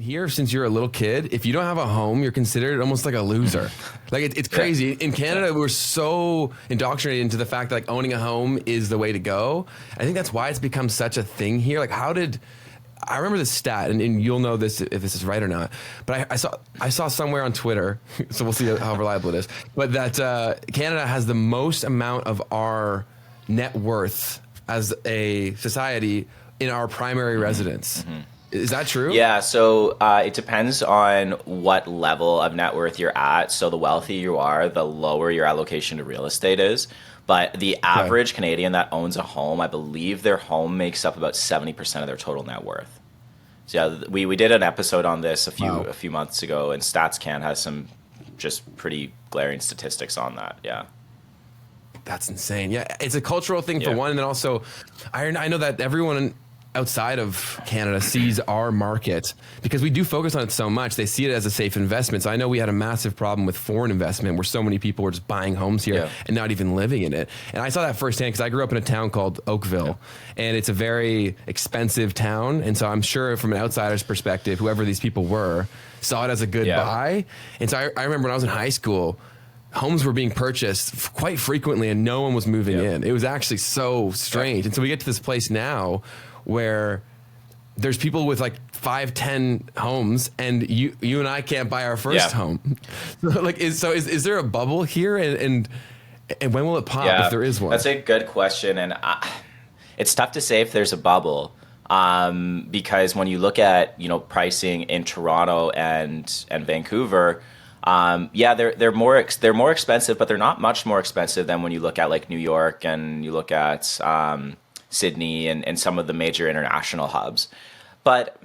Here, since you're a little kid, if you don't have a home, you're considered almost like a loser. Like it's crazy. In Canada, we're so indoctrinated into the fact that like owning a home is the way to go. I think that's why it's become such a thing here. Like I remember this stat, and you'll know this if this is right or not. But I saw somewhere on Twitter, so we'll see how reliable it is. But that Canada has the most amount of our net worth as a society in our primary residence. Mm-hmm. Is that true? Yeah, so it depends on what level of net worth you're at. So the wealthier you are, the lower your allocation to real estate is. But the average Canadian that owns a home, I believe their home makes up about 70% of their total net worth. So yeah, we did an episode on this a few months ago, and StatsCan has some just pretty glaring statistics on that. Yeah. That's insane. Yeah, it's a cultural thing for one, and then also I know that everyone outside of Canada sees our market because we do focus on it so much. They see it as a safe investment. So I know we had a massive problem with foreign investment where so many people were just buying homes here and not even living in it. And I saw that firsthand because I grew up in a town called Oakville, and it's a very expensive town. And so I'm sure from an outsider's perspective, whoever these people were saw it as a good buy. And so I remember when I was in high school, homes were being purchased quite frequently and no one was moving in. It was actually so strange. And so we get to this place now where there's people with like 5-10 homes and you and I can't buy our first home. So is there a bubble here and when will it pop if there is one? That's a good question. And it's tough to say if there's a bubble because when you look at, pricing in Toronto and Vancouver, they're more expensive, but they're not much more expensive than when you look at like New York and you look at Sydney and some of the major international hubs. But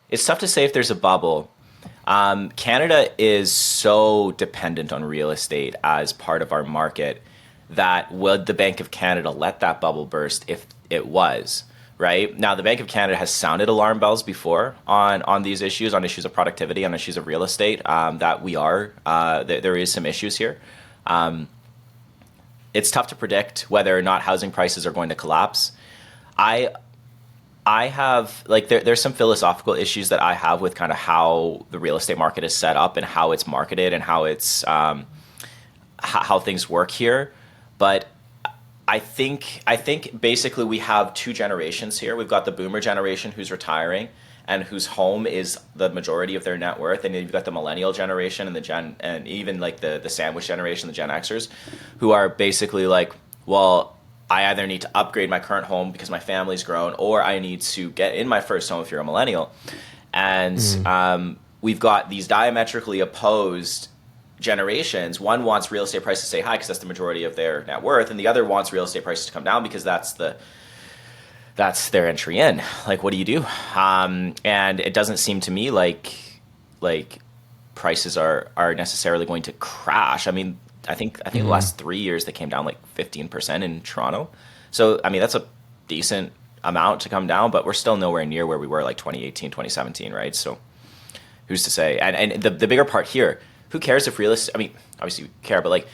it's tough to say if there's a bubble. Canada is so dependent on real estate as part of our market that would the Bank of Canada let that bubble burst if it was, right? Now, the Bank of Canada has sounded alarm bells before on these issues, on issues of productivity, on issues of real estate, that there is some issues here. It's tough to predict whether or not housing prices are going to collapse. I have there's some philosophical issues that I have with kind of how the real estate market is set up and how it's marketed and how it's how things work here. But I think basically we have two generations here. We've got the boomer generation who's retiring and whose home is the majority of their net worth, and then you've got the millennial generation and even like the sandwich generation, the Gen Xers, who are basically like, well, I either need to upgrade my current home because my family's grown, or I need to get in my first home if you're a millennial. And we've got these diametrically opposed generations. One wants real estate prices to stay high because that's the majority of their net worth, and the other wants real estate prices to come down because that's their entry in. Like, what do you do? And it doesn't seem to me like prices are necessarily going to crash. I mean, I think the last 3 years they came down like 15% in Toronto. So, I mean, that's a decent amount to come down, but we're still nowhere near where we were like 2018, 2017, right? So who's to say? And the bigger part here, who cares if real estate, I mean, obviously we care, but like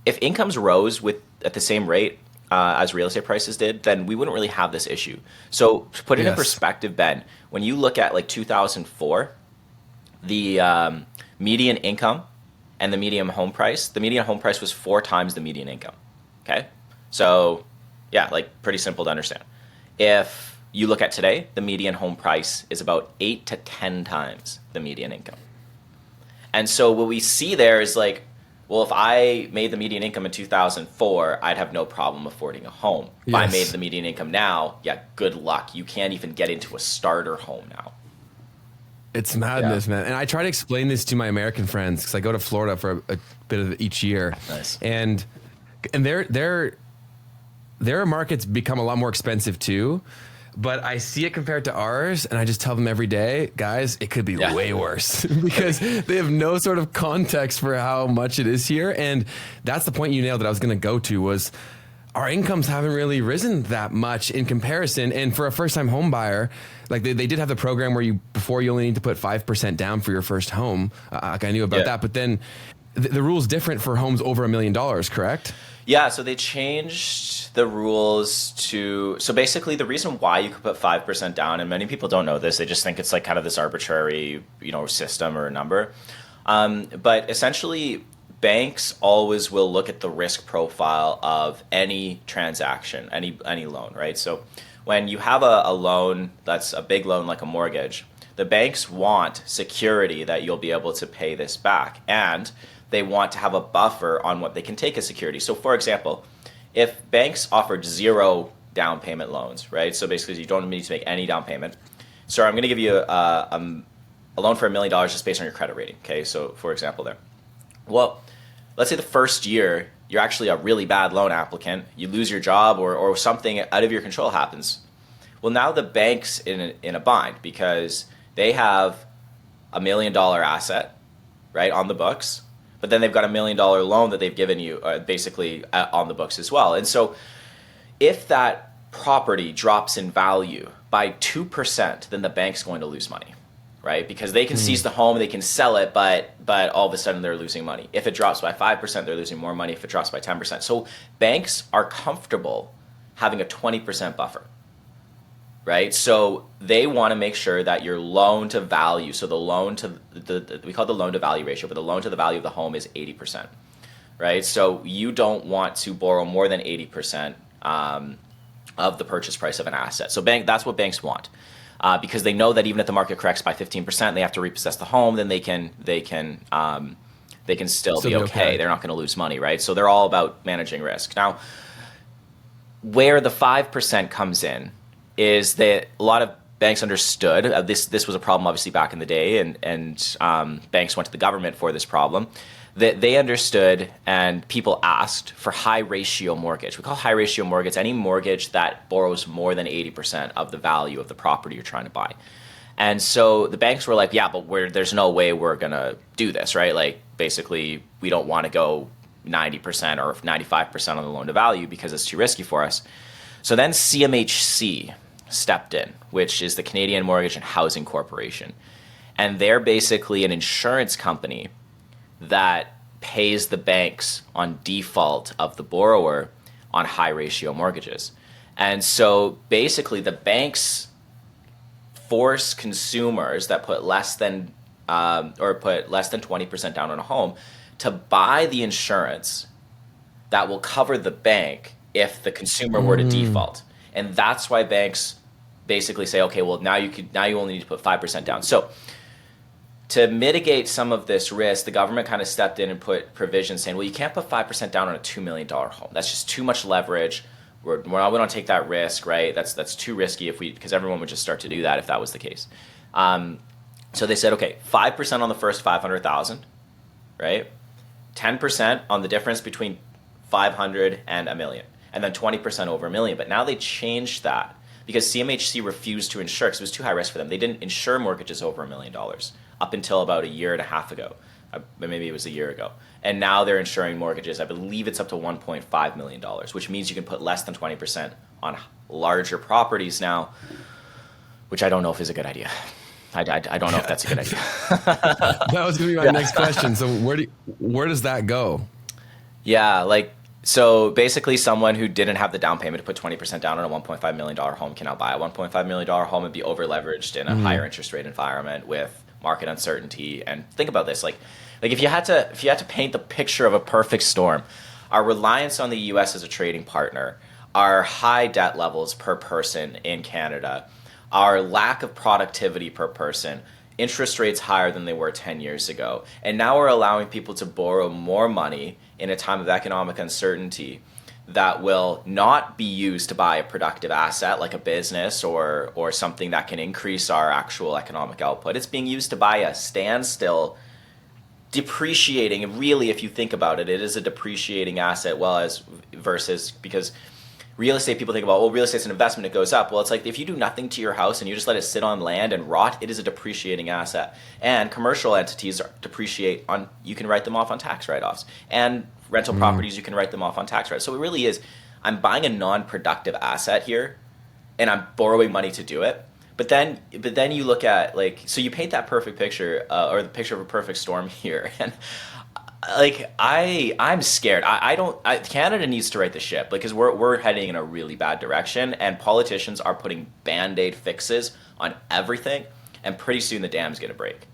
if incomes rose at the same rate as real estate prices did, then we wouldn't really have this issue. So to put it in perspective, Ben, when you look at like 2004, the median income and the median home price was 4 times the median income. Okay. So yeah, like pretty simple to understand. If you look at today, the median home price is about 8 to 10 times the median income. And so what we see there is like, well, if I made the median income in 2004, I'd have no problem affording a home. If I made the median income now, good luck. You can't even get into a starter home now. It's madness, man. And I try to explain this to my American friends because I go to Florida for a bit of each year. Nice. And their markets become a lot more expensive too. But I see it compared to ours, and I just tell them every day, guys, it could be way worse because they have no sort of context for how much it is here. And that's the point you nailed that I was going to go to was our incomes haven't really risen that much in comparison. And for a first-time home buyer, like they did have the program where before you only need to put 5% down for your first home. Like I knew about that, but then the rule's different for homes over $1 million, correct? Yeah, so they changed the rules so basically the reason why you could put 5% down, and many people don't know this, they just think it's like kind of this arbitrary, system or a number. But essentially, banks always will look at the risk profile of any transaction, any loan, right? So when you have a loan that's a big loan like a mortgage, the banks want security that you'll be able to pay this back, and they want to have a buffer on what they can take as security. So for example, if banks offered zero down payment loans, right? So basically you don't need to make any down payment. So I'm going to give you a loan for $1 million just based on your credit rating. Okay, so for example there. Well, let's say the first year you're actually a really bad loan applicant, you lose your job or something out of your control happens. Well, now the bank's in a bind because they have $1 million asset, right, on the books, but then they've got $1 million loan that they've given you basically on the books as well. And so if that property drops in value by 2%, then the bank's going to lose money, right? Because they can seize the home, they can sell it, but all of a sudden they're losing money. If it drops by 5%, they're losing more money. If it drops by 10%. So banks are comfortable having a 20% buffer, right? So they want to make sure that your loan to value, so the loan to we call it the loan to value ratio, but the loan to the value of the home is 80%, right? So you don't want to borrow more than 80% of the purchase price of an asset. So that's what banks want, because they know that even if the market corrects by 15%, and they have to repossess the home, then they can still be okay. They're not going to lose money, right? So they're all about managing risk. Now, where the 5% comes in is that a lot of banks understood this was a problem obviously back in the day, and banks went to the government for this problem. That they understood, and people asked for high ratio mortgage. We call high ratio mortgage any mortgage that borrows more than 80% of the value of the property you're trying to buy. And so the banks were like, yeah, but there's no way we're going to do this, right? Like basically we don't want to go 90% or 95% on the loan to value because it's too risky for us. So then CMHC stepped in, which is the Canadian Mortgage and Housing Corporation. And they're basically an insurance company that pays the banks on default of the borrower on high ratio mortgages. And so basically the banks force consumers that put less than 20% down on a home to buy the insurance that will cover the bank if the consumer were to default. And that's why banks basically say, okay, well now you only need to put 5% down. So to mitigate some of this risk, the government kind of stepped in and put provisions saying, well, you can't put 5% down on a $2 million home. That's just too much leverage. We don't take that risk, right? That's too risky because everyone would just start to do that if that was the case. So they said, okay, 5% on the first 500,000, right? 10% on the difference between 500 and a million, and then 20% over a million. But now they changed that because CMHC refused to insure because it was too high risk for them. They didn't insure mortgages over $1 million up until about a year and a half ago. Maybe it was a year ago. And now they're insuring mortgages. I believe it's up to $1.5 million, which means you can put less than 20% on larger properties now, which I don't know if is a good idea. I don't know if that's a good idea. That was going to be my next question. So where does that go? Yeah, so basically someone who didn't have the down payment to put 20% down on a $1.5 million home can now buy a $1.5 million home and be over leveraged in a higher interest rate environment with market uncertainty. And think about this, like if you had to paint the picture of a perfect storm, our reliance on the US as a trading partner, our high debt levels per person in Canada, our lack of productivity per person, interest rates higher than they were 10 years ago, and now we're allowing people to borrow more money in a time of economic uncertainty that will not be used to buy a productive asset like a business or something that can increase our actual economic output. It's being used to buy a standstill, depreciating. And really, if you think about it, it is a depreciating asset, versus because real estate, people think about, well, real estate's an investment, it goes up. Well, it's like if you do nothing to your house and you just let it sit on land and rot, it is a depreciating asset. And commercial entities depreciate you can write them off on tax write-offs. And rental properties, you can write them off on tax write-offs. So it really is, I'm buying a non-productive asset here and I'm borrowing money to do it. But then you look at so you paint that perfect picture or the picture of a perfect storm here. And like I'm scared. I don't. Canada needs to right the ship because we're heading in a really bad direction, and politicians are putting band-aid fixes on everything, and pretty soon the dam's gonna break.